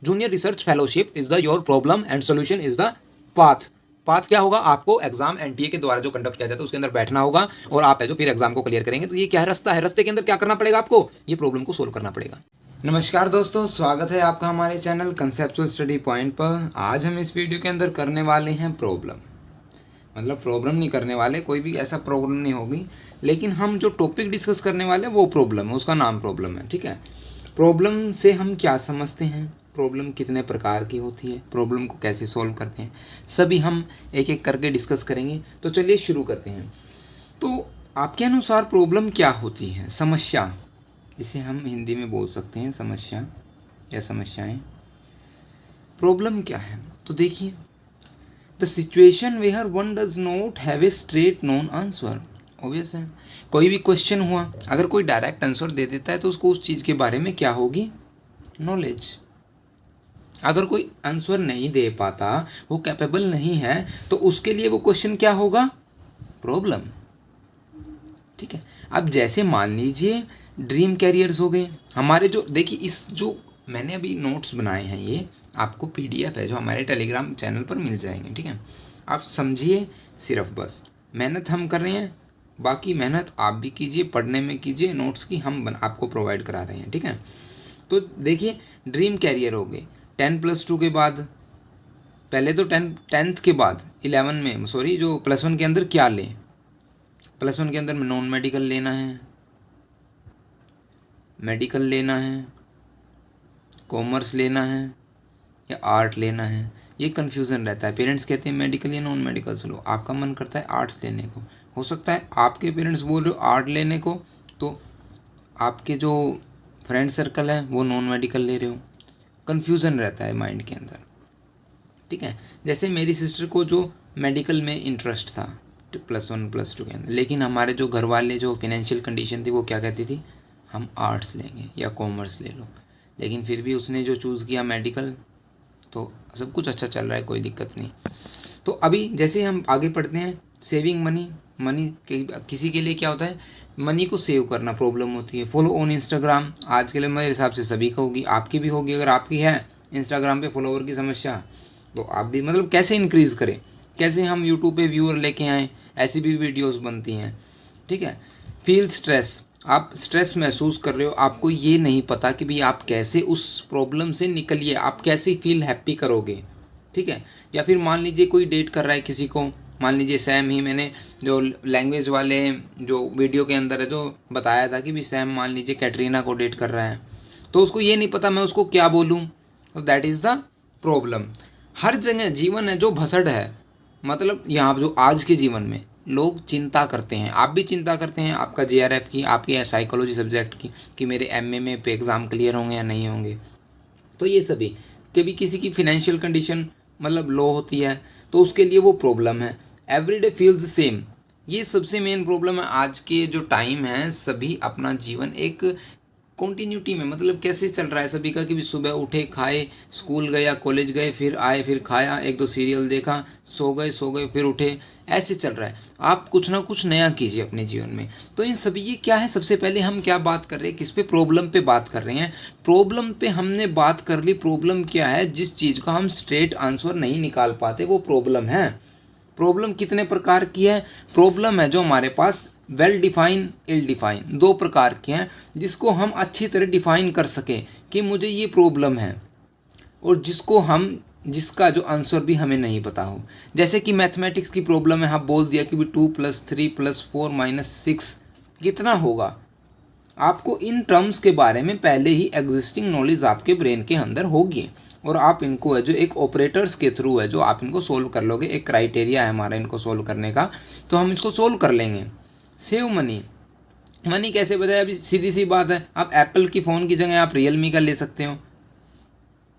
Junior research fellowship is the your problem and solution is the path. Path क्या होगा, आपको exam NTA के द्वारा जो कंडक्ट किया जाता है उसके अंदर बैठना होगा और आप है जो फिर एग्जाम को क्लियर करेंगे। तो ये क्या है, रास्ता है, रास्ते के अंदर क्या करना पड़ेगा, आपको ये प्रॉब्लम को सोल्व करना पड़ेगा। नमस्कार दोस्तों, स्वागत है आपका हमारे चैनल कंसेप्चुअल स्टडी पॉइंट पर। आज हम इस वीडियो के अंदर करने वाले हैं प्रॉब्लम, मतलब प्रॉब्लम नहीं करने वाले, कोई भी ऐसा प्रॉब्लम नहीं होगी, लेकिन हम जो टॉपिक डिस्कस करने वाले हैं वो प्रॉब्लम है, उसका नाम प्रॉब्लम है। ठीक है, प्रॉब्लम से हम क्या समझते हैं, प्रॉब्लम कितने प्रकार की होती है, प्रॉब्लम को कैसे सॉल्व करते हैं, सभी हम एक एक करके डिस्कस करेंगे। तो चलिए शुरू करते हैं। तो आपके अनुसार प्रॉब्लम क्या होती है? समस्या, जिसे हम हिंदी में बोल सकते हैं समस्या या समस्याएं। प्रॉब्लम क्या है? तो देखिए, the situation where one does not have a straight known answer. Obvious है, कोई भी क्वेश्चन हुआ, अगर कोई डायरेक्ट आंसर दे देता है तो उसको उस चीज़ के बारे में क्या होगी, नॉलेज। अगर कोई आंसर नहीं दे पाता, वो कैपेबल नहीं है, तो उसके लिए वो क्वेश्चन क्या होगा, प्रॉब्लम। ठीक है, अब जैसे मान लीजिए ड्रीम कैरियर्स हो गए हमारे, जो देखिए इस जो मैंने अभी नोट्स बनाए हैं ये आपको पीडीएफ है जो हमारे टेलीग्राम चैनल पर मिल जाएंगे। ठीक है, आप समझिए, सिर्फ बस मेहनत हम कर रहे हैं, बाकी मेहनत आप भी कीजिए, पढ़ने में कीजिए, नोट्स की हम आपको प्रोवाइड करा रहे हैं। ठीक है, तो देखिए ड्रीम कैरियर हो गए 10+2 के बाद, पहले तो 10th के बाद 11 में, सॉरी जो +1 के अंदर क्या लें, +1 के अंदर नॉन मेडिकल लेना है, मेडिकल लेना है, कॉमर्स लेना है या आर्ट लेना है, ये कन्फ्यूज़न रहता है। पेरेंट्स कहते हैं मेडिकल या नॉन मेडिकल से लो, आपका मन करता है आर्ट्स लेने को। हो सकता है आपके पेरेंट्स बोल रहे हो आर्ट लेने को, तो आपके जो फ्रेंड सर्कल है वो नॉन मेडिकल ले रहे हो, कन्फ्यूज़न रहता है माइंड के अंदर। ठीक है, जैसे मेरी सिस्टर को जो मेडिकल में इंटरेस्ट था +1 +2 के अंदर, लेकिन हमारे जो घर वाले जो फिनेंशियल कंडीशन थी वो क्या कहती थी, हम आर्ट्स लेंगे या कॉमर्स ले लो, लेकिन फिर भी उसने जो चूज़ किया मेडिकल, तो सब कुछ अच्छा चल रहा है, कोई दिक्कत नहीं। तो अभी जैसे हम आगे पढ़ते हैं, सेविंग मनी, मनी के किसी के लिए क्या होता है, मनी को सेव करना प्रॉब्लम होती है। फॉलो ऑन इंस्टाग्राम, आज के लिए मेरे हिसाब से सभी को होगी, आपकी भी होगी, अगर आपकी है इंस्टाग्राम पे फॉलोवर की समस्या, तो आप भी मतलब कैसे इंक्रीज़ करें, कैसे हम यूट्यूब पे व्यूअर लेके आएँ, ऐसी भी वीडियोज़ बनती हैं। ठीक है, फील स्ट्रेस, आप स्ट्रेस महसूस कर रहे हो, आपको ये नहीं पता कि भाई आप कैसे उस प्रॉब्लम से निकलिए, आप कैसे फील हैप्पी करोगे। ठीक है, या फिर मान लीजिए कोई डेट कर रहा है किसी को, मान लीजिए सैम ही, मैंने जो लैंग्वेज वाले जो वीडियो के अंदर है जो बताया था कि भी सैम मान लीजिए कैटरीना को डेट कर रहा है, तो उसको ये नहीं पता मैं उसको क्या बोलूँ, तो दैट इज़ द प्रॉब्लम। हर जगह जीवन है जो भसड़ है, मतलब यहाँ जो आज के जीवन में लोग चिंता करते हैं, आप भी चिंता करते हैं, आपका जेआरएफ की, आपकी साइकोलॉजी सब्जेक्ट की, कि मेरे एमए में पे एग्ज़ाम क्लियर होंगे या नहीं होंगे। तो ये सभी, कभी किसी की फिनेंशियल कंडीशन मतलब लो होती है तो उसके लिए वो प्रॉब्लम है। एवरीडे फील्स सेम, ये सबसे मेन प्रॉब्लम है। आज के जो टाइम है, सभी अपना जीवन एक कॉन्टीन्यूटी में, मतलब कैसे चल रहा है सभी का, कि भी सुबह उठे, खाए, स्कूल गया, कॉलेज गए, फिर आए, फिर खाया, 1-2 सीरियल देखा, सो गए, फिर उठे, ऐसे चल रहा है। आप कुछ ना कुछ नया कीजिए अपने जीवन में। तो इन सभी ये क्या है, सबसे पहले हम क्या बात कर रहे हैं, किस पे, प्रॉब्लम पे बात कर रहे हैं। प्रॉब्लम पे हमने बात कर ली, प्रॉब्लम क्या है, जिस चीज़ का हम स्ट्रेट आंसर नहीं निकाल पाते वो प्रॉब्लम है। प्रॉब्लम कितने प्रकार की है, प्रॉब्लम है जो हमारे पास वेल डिफाइन, इल डिफाइन, 2 प्रकार के हैं, जिसको हम अच्छी तरह डिफाइन कर सकें कि मुझे ये प्रॉब्लम है, और जिसका जो आंसर भी हमें नहीं पता हो। जैसे कि मैथमेटिक्स की प्रॉब्लम है, आप बोल दिया कि भी 2 + 3 + 4 - 6 कितना होगा, आपको इन टर्म्स के बारे में पहले ही एग्जिस्टिंग नॉलेज आपके ब्रेन के अंदर होगी, और आप इनको है जो एक ऑपरेटर्स के थ्रू है जो आप इनको सोल्व कर लोगे। एक क्राइटेरिया है हमारा इनको सोल्व करने का, तो हम इसको सोल्व कर लेंगे। सेव मनी, मनी कैसे बताया, अभी सीधी सी बात है, आप एप्पल की फ़ोन की जगह आप रियलमी का ले सकते हो।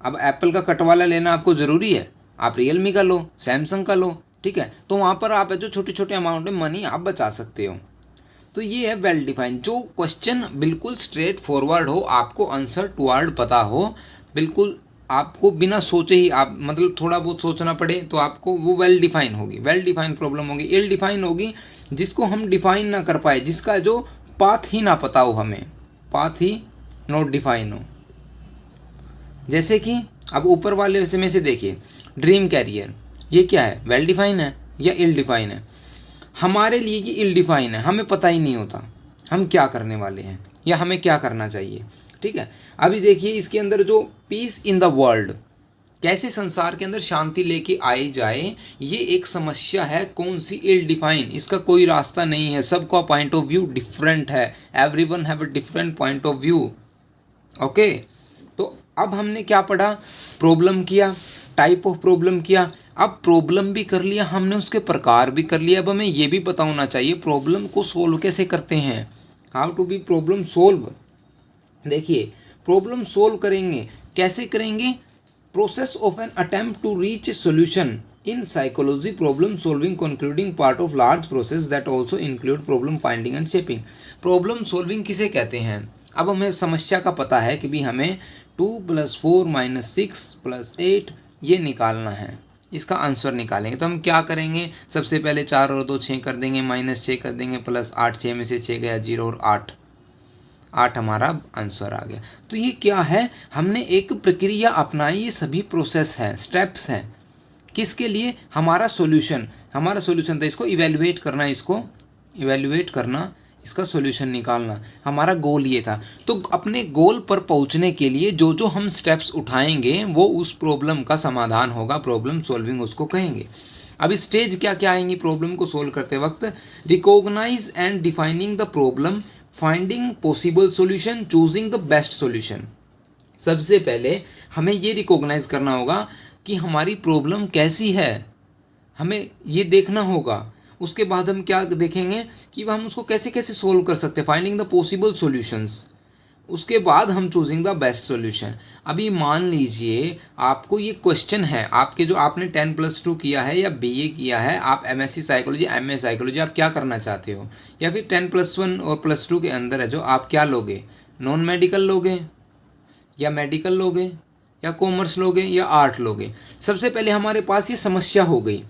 अब एप्पल का कट वाला लेना आपको ज़रूरी है, आप रियलमी का लो, सैमसंग का लो। ठीक है, तो वहाँ पर आप है जो छोटे छोटे अमाउंट में मनी आप बचा सकते हो। तो ये है वेल डिफाइंड, जो क्वेश्चन बिल्कुल स्ट्रेट फॉरवर्ड हो, आपको आंसर टुवर्ड पता हो, बिल्कुल आपको बिना सोचे ही, आप मतलब थोड़ा बहुत सोचना पड़े तो आपको वो वेल डिफाइन होगी, वेल डिफाइन प्रॉब्लम होगी। इल डिफाइन होगी जिसको हम डिफाइन ना कर पाए, जिसका जो पाथ ही ना पता हो, हमें पाथ ही नॉट डिफाइन हो। जैसे कि अब ऊपर वाले में से देखिए, ड्रीम कैरियर ये क्या है, वेल डिफाइन है या इल डिफाइन है? हमारे लिए ये इल डिफाइन है, हमें पता ही नहीं होता हम क्या करने वाले हैं या हमें क्या करना चाहिए। ठीक है, अभी देखिए इसके अंदर जो पीस इन द वर्ल्ड, कैसे संसार के अंदर शांति लेके आई जाए, ये एक समस्या है। कौन सी, इल डिफाइन, इसका कोई रास्ता नहीं है, सबका पॉइंट ऑफ व्यू डिफरेंट है, everyone have a different point of view. Okay, तो अब हमने क्या पढ़ा, प्रॉब्लम किया, टाइप ऑफ प्रॉब्लम किया। अब प्रॉब्लम भी कर लिया हमने, उसके प्रकार भी कर लिया। अब हमें ये भी पता होना चाहिए प्रॉब्लम को सोल्व कैसे करते हैं, how to be problem solve. देखिए प्रॉब्लम सोल्व करेंगे, कैसे करेंगे, process of an attempt to reach solution in psychology, problem solving concluding part of large process that also include problem finding and shaping. Problem solving किसे कहते हैं? अब हमें समस्या का पता है कि भी हमें 2 + 4 - 6 + 8 ये निकालना है, इसका आंसर निकालेंगे। तो हम क्या करेंगे, सबसे पहले 4 और 2 6 कर देंगे, -6 कर देंगे, +8, 6 में से 6 गया 0 और 8 हमारा आंसर आ गया। तो ये क्या है, हमने एक प्रक्रिया अपनाई, ये सभी प्रोसेस हैं, स्टेप्स हैं, किसके लिए, हमारा सॉल्यूशन था, इसको इवेल्युएट करना, इसका सॉल्यूशन निकालना, हमारा गोल ये था। तो अपने गोल पर पहुंचने के लिए जो जो हम स्टेप्स उठाएंगे वो उस प्रॉब्लम का समाधान होगा, प्रॉब्लम सॉल्विंग उसको कहेंगे। अब स्टेज क्या क्या आएंगी प्रॉब्लम को सोल्व करते वक्त, recognise and defining the problem, finding possible solution, choosing the best solution. सबसे पहले हमें ये रिकॉग्नाइज करना होगा कि हमारी प्रॉब्लम कैसी है, हमें ये देखना होगा। उसके बाद हम क्या देखेंगे कि हम उसको कैसे कैसे सोल्व कर सकते हैं, फाइंडिंग द पॉसिबल सॉल्यूशंस। उसके बाद हम चूजिंग द बेस्ट सॉल्यूशन। अभी मान लीजिए आपको ये क्वेश्चन है, आपके जो आपने 10+2 किया है या बीए किया है, आप एमएससी साइकोलॉजी, एमए साइकोलॉजी, आप क्या करना चाहते हो, या फिर 10+1 और +2 के अंदर है जो आप क्या लोगे, नॉन मेडिकल लोगे या मेडिकल लोगे या कॉमर्स लोगे या आर्ट लोगे। सबसे पहले हमारे पास ये समस्या हो गई,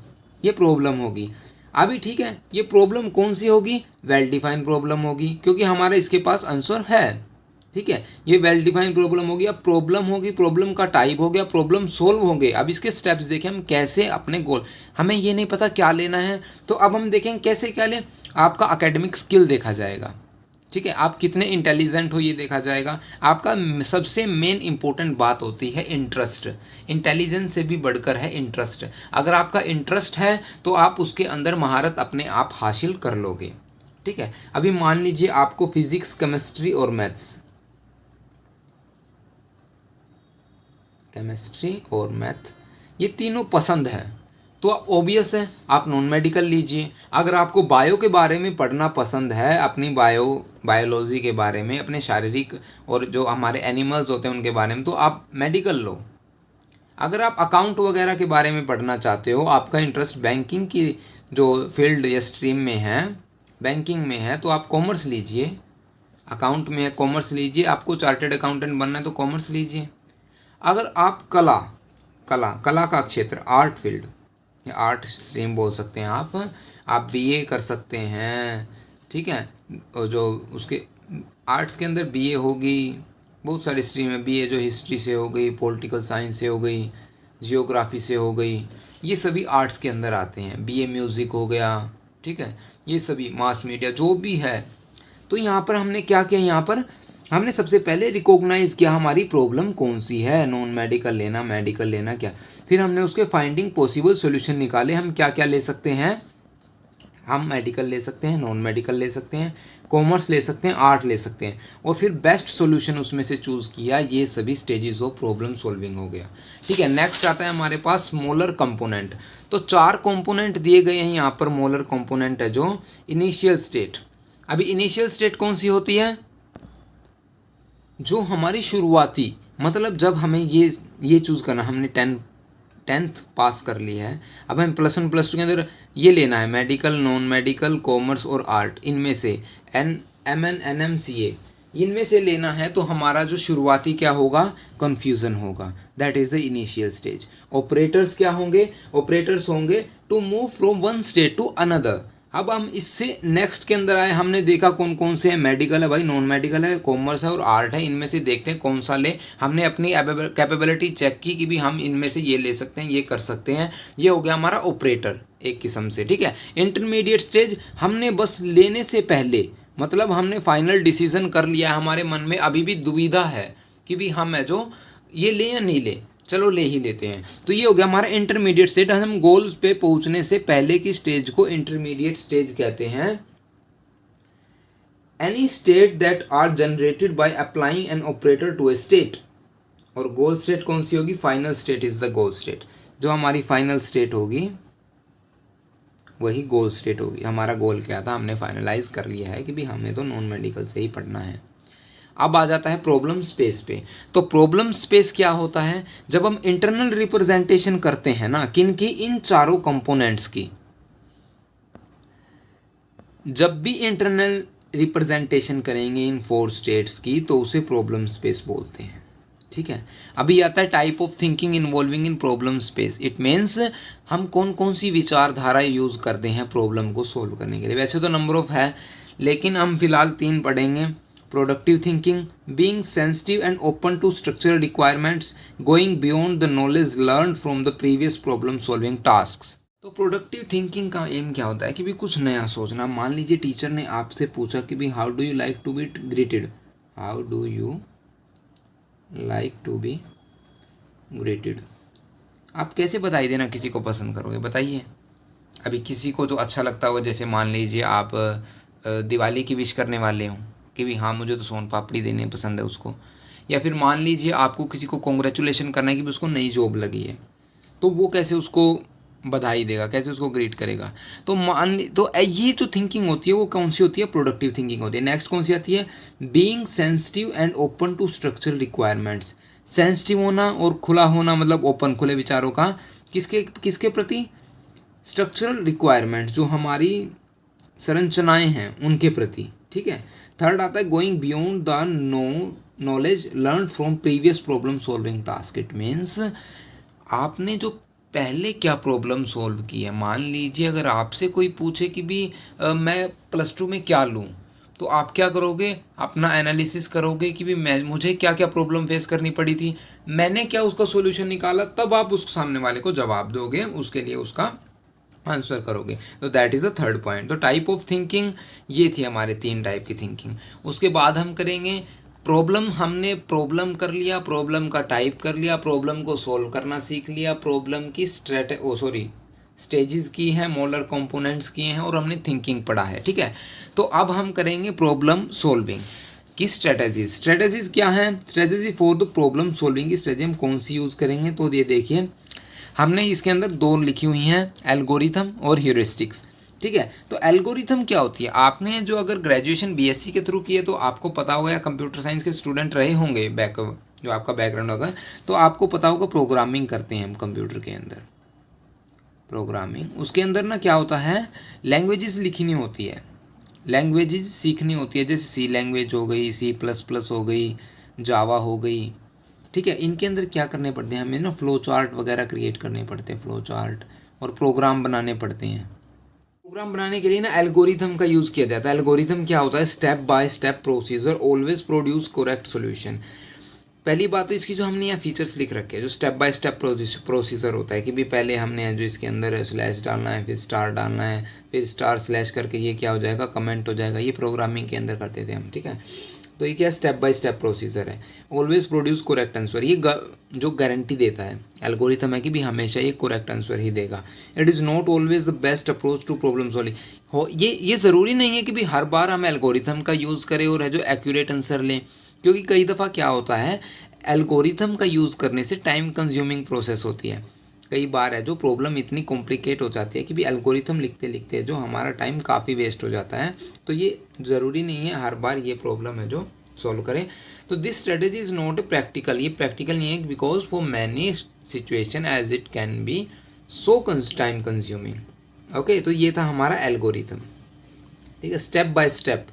ये प्रॉब्लम होगी। अभी ठीक है, ये प्रॉब्लम कौन सी होगी, वेल डिफाइंड प्रॉब्लम होगी, क्योंकि हमारा इसके पास आंसर है। ठीक है, ये वेल डिफाइंड प्रॉब्लम होगी। अब प्रॉब्लम होगी, प्रॉब्लम का टाइप हो गया, प्रॉब्लम सोल्व हो गए। अब इसके स्टेप्स देखें हम कैसे अपने गोल, हमें ये नहीं पता क्या लेना है, तो अब हम देखें कैसे क्या लें। आपका एकेडमिक स्किल देखा जाएगा, ठीक है, आप कितने इंटेलिजेंट हो ये देखा जाएगा। आपका सबसे मेन इंपॉर्टेंट बात होती है इंटरेस्ट, इंटेलिजेंस से भी बढ़कर है इंटरेस्ट। अगर आपका इंटरेस्ट है तो आप उसके अंदर महारत अपने आप हासिल कर लोगे। ठीक है, अभी मान लीजिए आपको फिजिक्स, केमिस्ट्री और मैथ ये तीनों पसंद है, तो ऑब्वियस है आप नॉन मेडिकल लीजिए। अगर आपको बायो के बारे में पढ़ना पसंद है, अपनी बायोलॉजी के बारे में, अपने शारीरिक और जो हमारे एनिमल्स होते हैं उनके बारे में, तो आप मेडिकल लो। अगर आप अकाउंट वगैरह के बारे में पढ़ना चाहते हो, आपका इंटरेस्ट बैंकिंग की जो फील्ड या स्ट्रीम में है, बैंकिंग में है, तो आप कॉमर्स लीजिए। अकाउंट में है कॉमर्स लीजिए, आपको चार्टेड अकाउंटेंट बनना है तो कॉमर्स लीजिए। अगर आप कला का क्षेत्र, आर्ट फील्ड या आर्ट स्ट्रीम बोल सकते हैं आप बीए कर सकते हैं। ठीक है, और जो उसके आर्ट्स के अंदर बीए होगी, बहुत सारी स्ट्रीम है, बीए जो हिस्ट्री से हो गई, पॉलिटिकल साइंस से हो गई, जियोग्राफी से हो गई, ये सभी आर्ट्स के अंदर आते हैं। बीए म्यूज़िक हो गया, ठीक है, ये सभी मास मीडिया जो भी है। तो यहाँ पर हमने क्या किया, यहाँ पर हमने सबसे पहले रिकॉग्नाइज किया हमारी प्रॉब्लम कौन सी है, नॉन मेडिकल लेना, मेडिकल लेना क्या। फिर हमने उसके फाइंडिंग पॉसिबल सॉल्यूशन निकाले, हम क्या क्या ले सकते हैं, हम मेडिकल ले सकते हैं, नॉन मेडिकल ले सकते हैं, कॉमर्स ले सकते हैं, आर्ट ले सकते हैं, और फिर बेस्ट सॉल्यूशन उसमें से चूज़ किया। ये सभी स्टेजेस ऑफ प्रॉब्लम सॉल्विंग हो गया। ठीक है, नेक्स्ट आता है हमारे पास मोलर कंपोनेंट। तो 4 कंपोनेंट दिए गए हैं यहाँ पर। मोलर कंपोनेंट है जो इनिशियल स्टेट। अभी इनिशियल स्टेट कौन सी होती है, जो हमारी शुरुआती, मतलब जब हमें ये चूज़ करना, हमने 10th पास कर ली है, अब हमें +1 +2 के अंदर ये लेना है, मेडिकल, नॉन मेडिकल, कॉमर्स और आर्ट, इनमें से MN NM CA इनमें से लेना है। तो हमारा जो शुरुआती क्या होगा, कन्फ्यूज़न होगा, that is the initial stage. Operators क्या होंगे, ऑपरेटर्स होंगे to move from one state to another. अब हम इससे नेक्स्ट के अंदर आए, हमने देखा कौन कौन से हैं, मेडिकल है भाई, नॉन मेडिकल है, कॉमर्स है और आर्ट है। इनमें से देखते हैं कौन सा ले। हमने अपनी कैपेबिलिटी चेक की कि भी हम इनमें से ये ले सकते हैं, ये कर सकते हैं। ये हो गया हमारा ऑपरेटर एक किस्म से, ठीक है। इंटरमीडिएट स्टेज, हमने बस लेने से पहले, मतलब हमने फाइनल डिसीजन कर लिया, हमारे मन में अभी भी दुविधा है कि भी हम है जो ये ले या नहीं ले, चलो ले ही लेते हैं। तो ये हो गया हमारा इंटरमीडिएट स्टेज। हम गोल्स पे पहुंचने से पहले की स्टेज को इंटरमीडिएट स्टेज कहते हैं। Any state that are generated by applying an operator to a state. और गोल स्टेट कौन सी होगी? Final state is the goal state. जो हमारी फाइनल स्टेट होगी वही गोल स्टेट होगी। हमारा गोल क्या था, हमने फाइनलाइज कर लिया है कि भी हमें तो नॉन मेडिकल से ही पढ़ना है। अब आ जाता है प्रॉब्लम स्पेस पे। तो प्रॉब्लम स्पेस क्या होता है? जब हम इंटरनल रिप्रेजेंटेशन करते हैं ना, किन की? इन चारों कंपोनेंट्स की। जब भी इंटरनल रिप्रेजेंटेशन करेंगे इन 4 स्टेट्स की, तो उसे प्रॉब्लम स्पेस बोलते हैं, ठीक है। अभी आता है type of thinking involving in problem space. It means हम कौन कौन सी विचारधारा यूज़ करते हैं प्रॉब्लम को सोल्व करने के लिए। वैसे तो नंबर ऑफ है, लेकिन हम फिलहाल 3 पढ़ेंगे। Productive thinking, being sensitive and open to structural requirements, going beyond the knowledge learn from the previous problem solving tasks. तो प्रोडक्टिव थिंकिंग का एम क्या होता है कि भी कुछ नया सोचना। मान लीजिए टीचर ने आपसे पूछा कि भी how do you like to be greeted, how do you like to be greeted. आप कैसे बताइए देना किसी को पसंद करोगे, बताइए। अभी किसी को जो अच्छा लगता होगा, जैसे मान लीजिए आप दिवाली की विश करने वाले हो कि भी हाँ मुझे तो सोन पापड़ी देने पसंद है उसको, या फिर मान लीजिए आपको किसी को कॉन्ग्रेचुलेशन करना है कि भी उसको नई जॉब लगी है, तो वो कैसे उसको बधाई देगा, कैसे उसको ग्रीट करेगा। तो तो ये जो थिंकिंग होती है वो कौन सी होती है? प्रोडक्टिव थिंकिंग होती है। नेक्स्ट कौन सी आती है? Being sensitive and open to structural requirements. Sensitive होना और खुला होना, मतलब ओपन, खुले विचारों का। किसके किसके प्रति? स्ट्रक्चरल रिक्वायरमेंट्स, जो हमारी संरचनाएं हैं उनके प्रति, ठीक है। थर्ड आता है going beyond the knowledge learn from previous problem solving task. It means आपने जो पहले क्या प्रॉब्लम सॉल्व की है, मान लीजिए अगर आपसे कोई पूछे कि भी मैं +2 में क्या लूँ, तो आप क्या करोगे? अपना एनालिसिस करोगे कि भी मुझे क्या क्या प्रॉब्लम फेस करनी पड़ी थी, मैंने क्या उसका सॉल्यूशन निकाला, तब आप उस सामने वाले को जवाब दोगे, उसके लिए उसका आंसर करोगे। तो that is the third point. तो टाइप ऑफ थिंकिंग ये थी हमारे 3 टाइप की थिंकिंग। उसके बाद हम करेंगे प्रॉब्लम। हमने प्रॉब्लम कर लिया, प्रॉब्लम का टाइप कर लिया, प्रॉब्लम को सॉल्व करना सीख लिया, प्रॉब्लम की स्टेजेस की हैं, मोलर कंपोनेंट्स किए हैं, और हमने थिंकिंग पढ़ा है, ठीक है। तो अब हम करेंगे प्रॉब्लम सॉल्विंग की स्ट्रेटेजीज क्या हैं? Strategy for the problem solving की स्ट्रेटेजी हम कौन सी यूज़ करेंगे? तो ये देखिए, हमने इसके अंदर 2 लिखी हुई हैं, एल्गोरिथम और ह्यूरिस्टिक्स, ठीक है। तो एल्गोरिथम क्या होती है? आपने जो अगर ग्रेजुएशन बीएससी के थ्रू की है तो आपको पता होगा, या कंप्यूटर साइंस के स्टूडेंट रहे होंगे, जो आपका बैकग्राउंड होगा, तो आपको पता होगा प्रोग्रामिंग करते हैं हम कंप्यूटर के अंदर। प्रोग्रामिंग, उसके अंदर ना क्या होता है, लैंग्वेजेस लिखनी होती है, लैंग्वेजेस सीखनी होती है। जैसे सी लैंग्वेज हो गई, C++ हो गई, जावा हो गई, ठीक है। इनके अंदर क्या करने पड़ते हैं हमें ना, फ्लो चार्ट वगैरह क्रिएट करने पड़ते हैं, फ्लो चार्ट, और प्रोग्राम बनाने पड़ते हैं। प्रोग्राम बनाने के लिए ना एल्गोरिथम का यूज़ किया जाता है। एल्गोरिथम क्या होता है? Step by step procedure always produce correct solution. पहली बात तो इसकी जो हमने यहाँ फीचर्स लिख रखे हैं, जो स्टेप बाय स्टेप प्रोसीजर होता है कि भी पहले हमने जो इसके अंदर स्लैश डालना है, फिर स्टार डालना है, फिर स्टार स्लैश करके ये क्या हो जाएगा, कमेंट हो जाएगा। ये प्रोग्रामिंग के अंदर करते थे हम, ठीक है। तो ये क्या स्टेप बाय स्टेप प्रोसीजर है। ऑलवेज प्रोड्यूस करेक्ट आंसर, ये जो गारंटी देता है एल्गोरिथम है कि भी हमेशा ये करेक्ट आंसर ही देगा। It is not always the best approach to problem solving. हो ये ज़रूरी नहीं है कि भी हर बार हम एल्गोरिथम का यूज़ करें और है जो एक्यूरेट आंसर लें, क्योंकि कई दफ़ा क्या होता है, एल्गोरिथम का यूज़ करने से टाइम कंज्यूमिंग प्रोसेस होती है। कई बार है जो प्रॉब्लम इतनी कॉम्प्लिकेट हो जाती है कि भी एल्गोरिथम लिखते लिखते जो हमारा टाइम काफ़ी वेस्ट हो जाता है। तो ये ज़रूरी नहीं है हर बार ये प्रॉब्लम है जो सॉल्व करें। तो this strategy is not practical, ये प्रैक्टिकल नहीं है, because for many situation as it can be so time consuming. Okay, तो ये था हमारा एल्गोरिथम, ठीक है, स्टेप बाय स्टेप।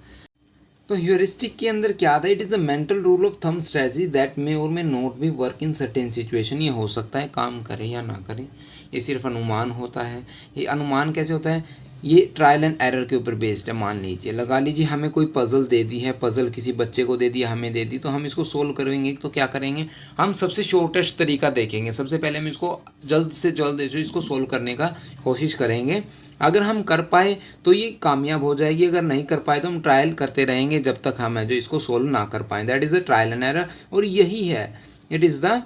तो ह्यूरिस्टिक के अंदर क्या था? It is the mental rule of thumb strategy that may और may not be work in certain situation. ये हो सकता है काम करे या ना करे, ये सिर्फ अनुमान होता है। ये अनुमान कैसे होता है? ये ट्रायल एंड एरर के ऊपर बेस्ड है। मान लीजिए, लगा लीजिए हमें कोई पज़ल दे दी है, पज़ल किसी बच्चे को दे दी, हमें दे दी, तो हम इसको सोल्व करेंगे तो क्या करेंगे, हम सबसे शॉर्टेस्ट तरीका देखेंगे। सबसे पहले हम इसको जल्द से जल्द इसको सोल्व करने का कोशिश करेंगे। अगर हम कर पाए तो ये कामयाब हो जाएगी, अगर नहीं कर पाए तो हम ट्रायल करते रहेंगे जब तक हम है जो इसको सोल्व ना कर पाएँ। That is the trial and error, और यही है, it is the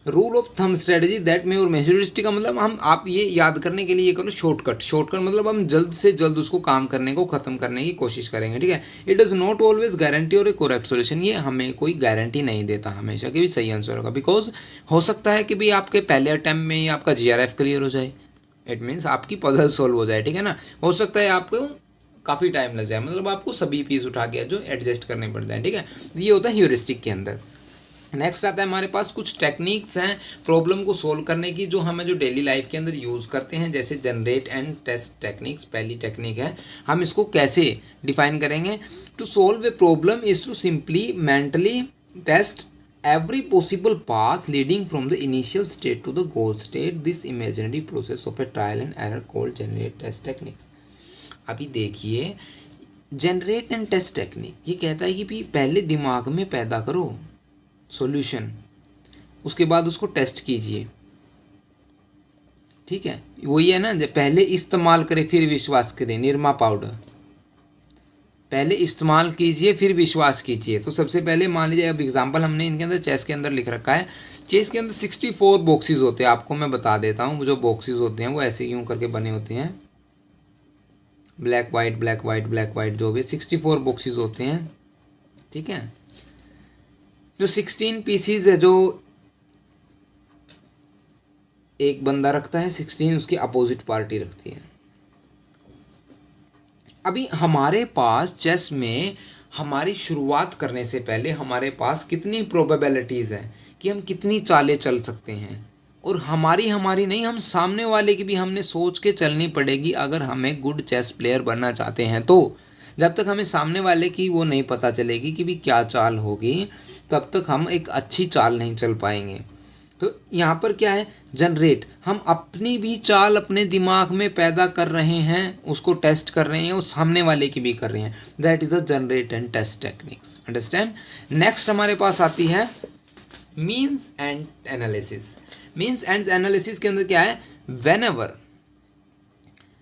rule of thumb strategy that may और मेजोरिस्टिक का मतलब हम आप ये याद करने के लिए ये करो शॉर्टकट मतलब हम जल्द से जल्द उसको काम करने को ख़त्म करने की कोशिश करेंगे, ठीक है। It does not always guarantee और ए करेक्ट सोल्यूशन, ये हमें कोई गारंटी नहीं देता हमेशा कि भी सही आंसर होगा, बिकॉज हो सकता है कि भी आपके पहले अटैम्प्ट में ही आपका GRF क्लियर हो जाए, इट मीन्स आपकी पजल सॉल्व हो जाए, ठीक है ना। हो सकता है आपको काफ़ी टाइम लग जाए, मतलब आपको सभी पीस उठा के जो एडजस्ट करने पड़ जाए, ठीक है। ये होता है ह्यूरिस्टिक के अंदर। नेक्स्ट आता है हमारे पास कुछ टेक्निक्स हैं प्रॉब्लम को सोल्व करने की, जो हमें जो डेली लाइफ के अंदर यूज़ करते हैं, जैसे जनरेट एंड टेस्ट टेक्निक्स। पहली टेक्निक है, हम इसको कैसे डिफाइन करेंगे, to solve a problem is to simply mentally test every possible path leading from the initial state to the goal state. This imaginary process of a trial and error called generate test techniques. अभी देखिए, generate and test technique ये कहता है कि भी पहले दिमाग में पैदा करो सॉल्यूशन, उसके बाद उसको टेस्ट कीजिए, ठीक है। वही है ना, जब पहले इस्तेमाल करें फिर विश्वास करें, निरमा पाउडर पहले इस्तेमाल कीजिए फिर विश्वास कीजिए। तो सबसे पहले मान लीजिए, अब एग्जांपल हमने इनके अंदर चेस के अंदर लिख रखा है, चेस के अंदर 64 बॉक्सेस होते हैं। आपको मैं बता देता हूँ, जो बॉक्सेस होते हैं वो ऐसे यूँ करके बने होते हैं, black white black white black white, जो भी 64 बॉक्सेस होते हैं, ठीक है। जो 16 पीसीज है जो एक बंदा रखता है, 16 उसकी अपोजिट पार्टी रखती है। अभी हमारे पास चेस में हमारी शुरुआत करने से पहले हमारे पास कितनी प्रोबेबिलिटीज़ हैं कि हम कितनी चालें चल सकते हैं, और हमारी नहीं, हम सामने वाले की भी हमने सोच के चलनी पड़ेगी अगर हमें गुड चेस प्लेयर बनना चाहते हैं। तो जब तक हमें सामने वाले की वो नहीं पता चलेगी कि भी क्या चाल होगी, तब तक हम एक अच्छी चाल नहीं चल पाएंगे। तो यहाँ पर क्या है, जनरेट, हम अपनी भी चाल अपने दिमाग में पैदा कर रहे हैं, उसको टेस्ट कर रहे हैं, और सामने वाले की भी कर रहे हैं। That is a generate and test techniques, understand. Next हमारे पास आती है means and analysis. Means and analysis के अंदर क्या है,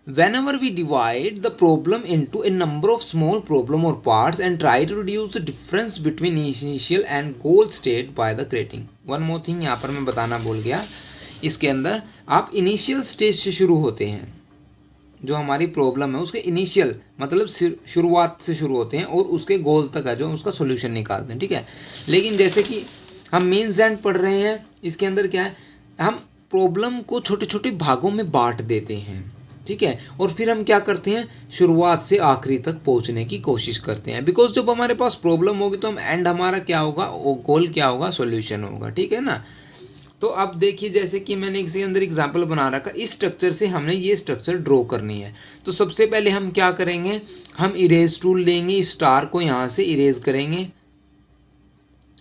whenever we divide the problem into a number of small problem or parts and try to reduce the difference between initial and goal state by the creating. one more thing यहाँ पर मैं बताना भूल गया, इसके अंदर आप इनिशियल स्टेज से शुरू होते हैं, जो हमारी प्रॉब्लम है उसके इनिशियल मतलब शुरुआत से शुरू होते हैं, और उसके गोल तक है जो उसका सोल्यूशन निकालते हैं, ठीक है। लेकिन जैसे कि हम मीन्स एंड पढ़ रहे हैं, इसके अंदर क्या है, हम प्रॉब्लम को छोटे छोटे भागों में बांट देते हैं, ठीक है, और फिर हम क्या करते हैं, शुरुआत से आखिरी तक पहुंचने की कोशिश करते हैं। बिकॉज जब हमारे पास प्रॉब्लम होगी तो हम एंड हमारा क्या होगा, वो गोल क्या होगा, सॉल्यूशन होगा, ठीक है ना। तो अब देखिए, जैसे कि मैंने इसके अंदर एग्जांपल बना रखा, इस स्ट्रक्चर से हमने ये स्ट्रक्चर ड्रॉ करनी है। तो सबसे पहले हम क्या करेंगे, हम इरेज टूल लेंगे, स्टार को यहाँ से इरेज करेंगे।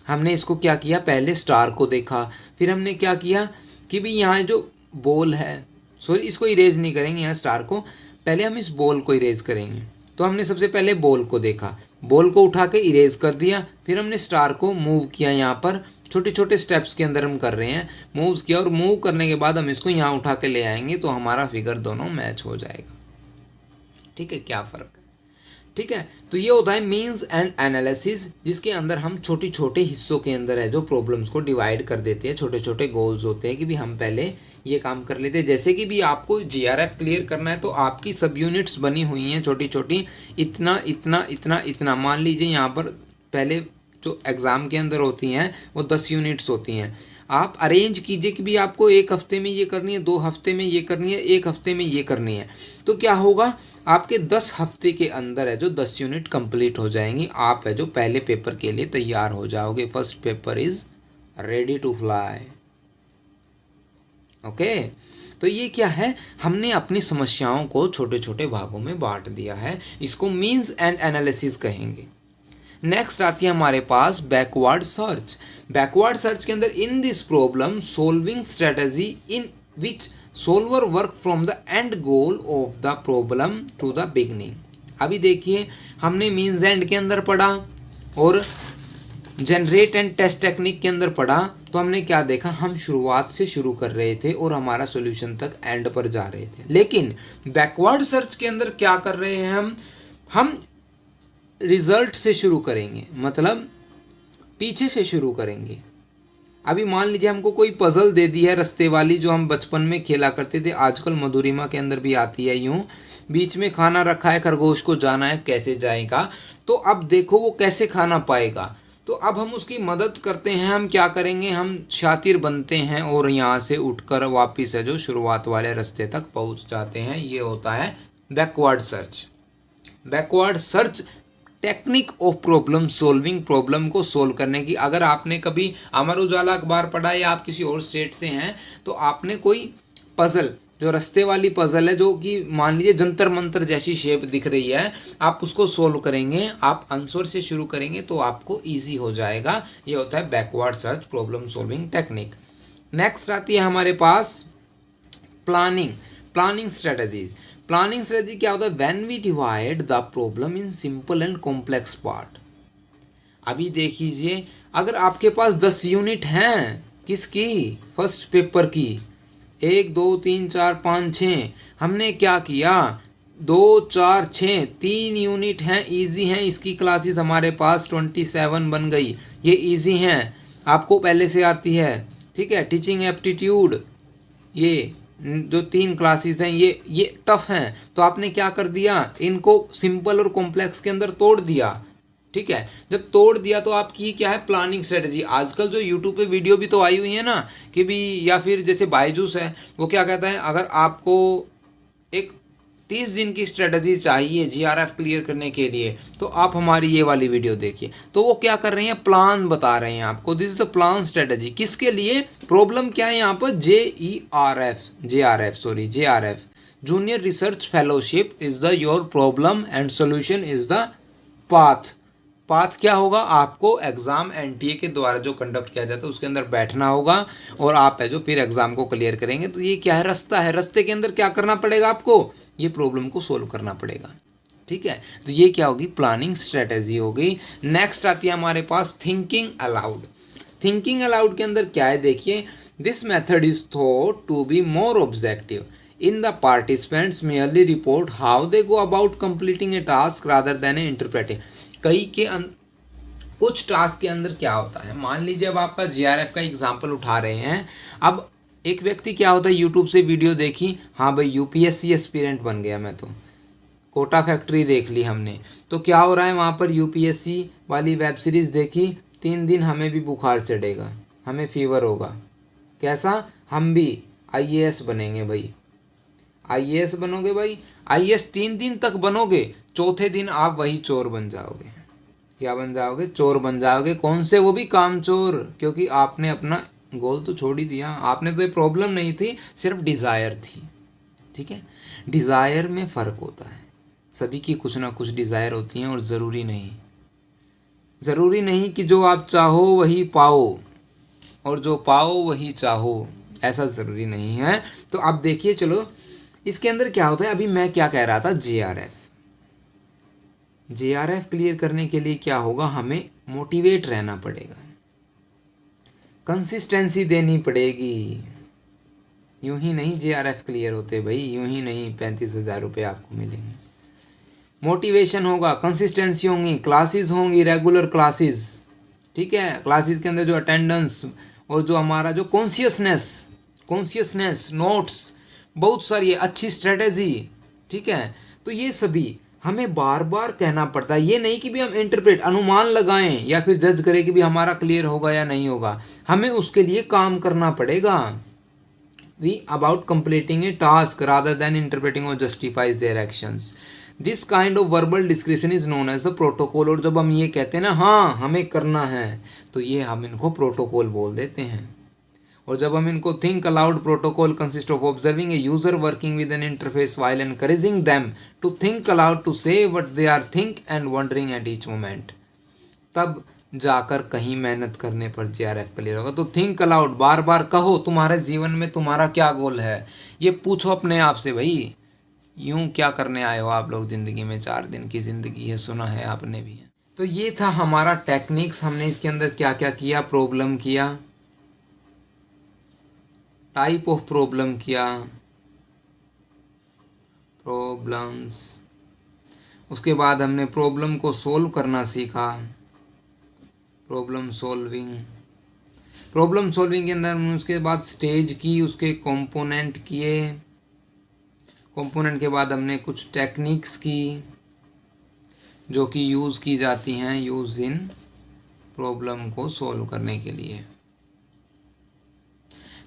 हमने इसको क्या किया, पहले स्टार को देखा, फिर हमने क्या किया कि भी यहाँ जो बॉल है, सॉरी इसको इरेज नहीं करेंगे, यहाँ स्टार को, पहले हम इस बॉल को इरेज करेंगे। तो हमने सबसे पहले बॉल को देखा, बॉल को उठा के इरेज कर दिया, फिर हमने स्टार को मूव किया, यहाँ पर छोटे छोटे स्टेप्स के अंदर हम कर रहे हैं, मूव्स किया, और मूव करने के बाद हम इसको यहाँ उठा के ले आएंगे, तो हमारा फिगर दोनों मैच हो जाएगा, ठीक है। क्या फ़र्क है, ठीक है। तो ये होता है मीन्स एंड एनालिसिस, जिसके अंदर हम छोटे छोटे हिस्सों के अंदर है जो प्रॉब्लम्स को डिवाइड कर देते हैं, छोटे छोटे गोल्स होते हैं कि भी हम पहले ये काम कर लेते हैं। जैसे कि भी आपको GRF क्लियर करना है, तो आपकी सब यूनिट्स बनी हुई हैं छोटी छोटी, इतना इतना इतना इतना, मान लीजिए यहाँ पर पहले जो एग्ज़ाम के अंदर होती हैं वो 10 यूनिट्स होती हैं। आप अरेंज कीजिए कि भी आपको 1 हफ्ते में ये करनी है, 2 हफ्ते में ये करनी है, 1 हफ्ते में ये करनी है, तो क्या होगा, आपके 10 हफ्ते के अंदर है जो 10 यूनिट कंप्लीट हो जाएंगी। आप है जो पहले पेपर के लिए तैयार हो जाओगे। First paper is ready to fly, okay. तो ये क्या है, हमने अपनी समस्याओं को छोटे छोटे भागों में बांट दिया है, इसको मीन्स एंड एनालिसिस कहेंगे। नेक्स्ट आती है हमारे पास बैकवर्ड सर्च। बैकवर्ड सर्च के अंदर in this problem solving strategy in which solver work from the end goal of the problem to the beginning. अभी देखिए हमने मीन्स एंड के अंदर पढ़ा और जनरेट एंड टेस्ट टेक्निक के अंदर पढ़ा, तो हमने क्या देखा, हम शुरुआत से शुरू कर रहे थे और हमारा सॉल्यूशन तक एंड पर जा रहे थे। लेकिन बैकवर्ड सर्च के अंदर क्या कर रहे हैं हम रिजल्ट से शुरू करेंगे, मतलब पीछे से शुरू करेंगे। अभी मान लीजिए हमको कोई पजल दे दी है रास्ते वाली, जो हम बचपन में खेला करते थे, आजकल मधुरिमा के अंदर भी आती है, यूं बीच में खाना रखा है, खरगोश को जाना है, कैसे जाएगा, तो अब देखो वो कैसे खाना पाएगा। तो अब हम उसकी मदद करते हैं, हम क्या करेंगे, हम शातिर बनते हैं और यहाँ से उठकर वापस है जो शुरुआत वाले रास्ते तक पहुँच जाते हैं। ये होता है backward search. Backward search technique of problem solving, problem को सोल्व करने की। अगर आपने कभी अमर उजाला अखबार पढ़ा या आप किसी और स्टेट से हैं तो आपने कोई पजल, जो रास्ते वाली पजल है, जो कि मान लीजिए जंतर मंतर जैसी शेप दिख रही है, आप उसको सोल्व करेंगे, आप आंसर से शुरू करेंगे तो आपको इजी हो जाएगा। ये होता है backward search problem solving technique. Next आती है हमारे पास प्लानिंग स्ट्रेटजीज। प्लानिंग स्ट्रेटजी क्या होता है, when we divide the problem in simple and complex part. अभी देख लीजिए, अगर आपके पास 10 यूनिट हैं, किसकी, फर्स्ट पेपर की, 1 2 3 4 5 6, हमने क्या किया, 2 4 6 3 यूनिट हैं, इजी हैं, इसकी क्लासेस हमारे पास 27 बन गई। ये इजी हैं, आपको पहले से आती है, ठीक है। टीचिंग एप्टीट्यूड, ये जो 3 क्लासेस हैं ये टफ हैं, तो आपने क्या कर दिया, इनको सिंपल और कॉम्प्लेक्स के अंदर तोड़ दिया, ठीक है। जब तोड़ दिया तो आपकी क्या है, प्लानिंग स्ट्रेटजी। आजकल जो यूट्यूब पे वीडियो भी तो आई हुई है ना कि भी, या फिर जैसे बायजूस है, वो क्या कहता है, अगर आपको एक 30 दिन की स्ट्रेटजी चाहिए जीआरएफ क्लियर करने के लिए, तो आप हमारी ये वाली वीडियो देखिए। तो वो क्या कर रहे हैं, प्लान बता रहे हैं आपको, this is the plan strategy. किसके लिए, प्रॉब्लम क्या है यहाँ पर, JRF junior research fellowship is the your problem and solution is the path. Path क्या होगा, आपको एग्जाम एनटीए के द्वारा जो कंडक्ट किया जाता है उसके अंदर बैठना होगा और आप है जो फिर एग्जाम को क्लियर करेंगे। तो ये क्या है, रास्ता है, रास्ते के अंदर क्या करना पड़ेगा आपको, ये प्रॉब्लम को सोल्व करना पड़ेगा, ठीक है। तो ये क्या होगी, प्लानिंग स्ट्रेटेजी हो गई। नेक्स्ट आती है हमारे पास थिंकिंग अलाउड। थिंकिंग अलाउड के अंदर क्या है, देखिए, this method is thought to be more objective in the participants merely report how they go about completing a task rather than a interpreting. कुछ टास्क के अंदर क्या होता है, मान लीजिए अब आपका जीआरएफ का एग्जाम्पल उठा रहे हैं, अब एक व्यक्ति क्या होता है, यूट्यूब से वीडियो देखी, हाँ भाई यूपीएससी एस्पिरेंट बन गया मैं, तो कोटा फैक्ट्री देख ली हमने, तो क्या हो रहा है वहाँ पर, यूपीएससी वाली वेब सीरीज़ देखी, 3 दिन हमें भी बुखार चढ़ेगा, हमें फीवर होगा, कैसा, हम भी आईएएस बनेंगे भाई, आईएएस बनोगे भाई, आईएएस 3 दिन तक बनोगे, चौथे दिन आप वही चोर बन जाओगे। क्या बन जाओगे, चोर बन जाओगे। कौन से, वो भी काम चोर, क्योंकि आपने अपना गोल तो छोड़ ही दिया। आपने तो ये प्रॉब्लम नहीं थी, सिर्फ डिज़ायर थी, ठीक है। डिज़ायर में फ़र्क होता है, सभी की कुछ ना कुछ डिज़ायर होती हैं और ज़रूरी नहीं कि जो आप चाहो वही पाओ और जो पाओ वही चाहो, ऐसा ज़रूरी नहीं है। तो अब देखिए, चलो इसके अंदर क्या होता है, अभी मैं क्या कह रहा था, जेआरएफ क्लियर करने के लिए क्या होगा, हमें मोटिवेट रहना पड़ेगा, कंसिस्टेंसी देनी पड़ेगी। यूं ही नहीं जेआरएफ क्लियर होते भाई, यूं ही नहीं 35,000 रुपये आपको मिलेंगे। मोटिवेशन होगा, कंसिस्टेंसी होंगी, क्लासेस होंगी, रेगुलर क्लासेस, ठीक है। क्लासेस के अंदर जो अटेंडेंस और जो हमारा जो कॉन्शियसनेस नोट्स, बहुत सारी अच्छी स्ट्रेटेजी, ठीक है। तो ये सभी हमें बार बार कहना पड़ता है, ये नहीं कि भी हम इंटरप्रेट, अनुमान लगाएं या फिर जज करें कि भी हमारा क्लियर होगा या नहीं होगा, हमें उसके लिए काम करना पड़ेगा। We about completing a task rather than interpreting और justifies their actions. This kind of verbal description is known as the protocol. और जब हम ये कहते हैं ना, हाँ हमें करना है, तो ये हम इनको प्रोटोकॉल बोल देते हैं। और जब हम इनको think aloud protocol consist of observing a user working with an interface while encouraging them to think aloud to say what they are think and wondering at each moment. तब जाकर कहीं मेहनत करने पर JRF क्लियर होगा। तो think allowed, बार बार कहो तुम्हारे जीवन में तुम्हारा क्या गोल है, ये पूछो अपने आप से भाई। यूं क्या करने आए हो आप लोग ज़िंदगी में, 4 दिन की ज़िंदगी है, सुना है आपने भी। तो ये था हमारा टेक्निक्स, हमने इसके अंदर क्या क्या किया, प्रॉब्लम किया, टाइप ऑफ प्रॉब्लम किया, प्रॉब्लम्स, उसके बाद हमने प्रॉब्लम को सोल्व करना सीखा, प्रॉब्लम सॉल्विंग। प्रॉब्लम सॉल्विंग के अंदर हमने उसके बाद स्टेज की, उसके कंपोनेंट किए, कंपोनेंट के बाद हमने कुछ टेक्निक्स की जो कि यूज़ की जाती हैं, यूज़ इन प्रॉब्लम को सॉल्व करने के लिए।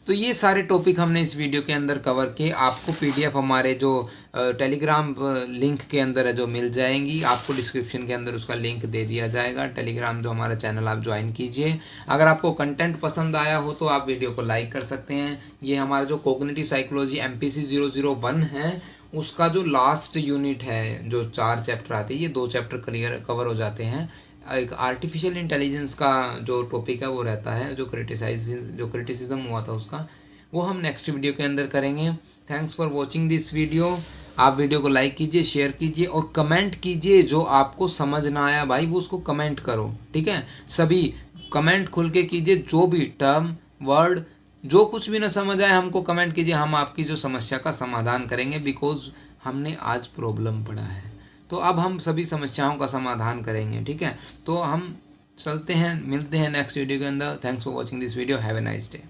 तो ये सारे टॉपिक हमने इस वीडियो के अंदर कवर किए। आपको PDF हमारे जो टेलीग्राम लिंक के अंदर है जो मिल जाएंगी, आपको डिस्क्रिप्शन के अंदर उसका लिंक दे दिया जाएगा। टेलीग्राम जो हमारा चैनल आप ज्वाइन कीजिए। अगर आपको कंटेंट पसंद आया हो तो आप वीडियो को लाइक कर सकते हैं। ये हमारा जो कॉग्निटिव साइकोलॉजी MPC 001 है उसका जो लास्ट यूनिट है, जो 4 चैप्टर आते हैं, ये 2 चैप्टर क्लियर कवर हो जाते हैं। एक आर्टिफिशियल इंटेलिजेंस का जो टॉपिक है वो रहता है, जो क्रिटिसिज्म हुआ था उसका, वो हम नेक्स्ट वीडियो के अंदर करेंगे। Thanks for watching this video. आप वीडियो को लाइक कीजिए, शेयर कीजिए और कमेंट कीजिए। जो आपको समझ ना आया भाई वो उसको कमेंट करो, ठीक है। सभी कमेंट खुल के कीजिए, जो भी टर्म वर्ड जो कुछ भी ना समझ आए हमको कमेंट कीजिए, हम आपकी जो समस्या का समाधान करेंगे। बिकॉज हमने आज प्रॉब्लम पढ़ा है तो अब हम सभी समस्याओं का समाधान करेंगे, ठीक है। तो हम चलते हैं, मिलते हैं नेक्स्ट वीडियो के अंदर। Thanks for watching this video, have a nice day.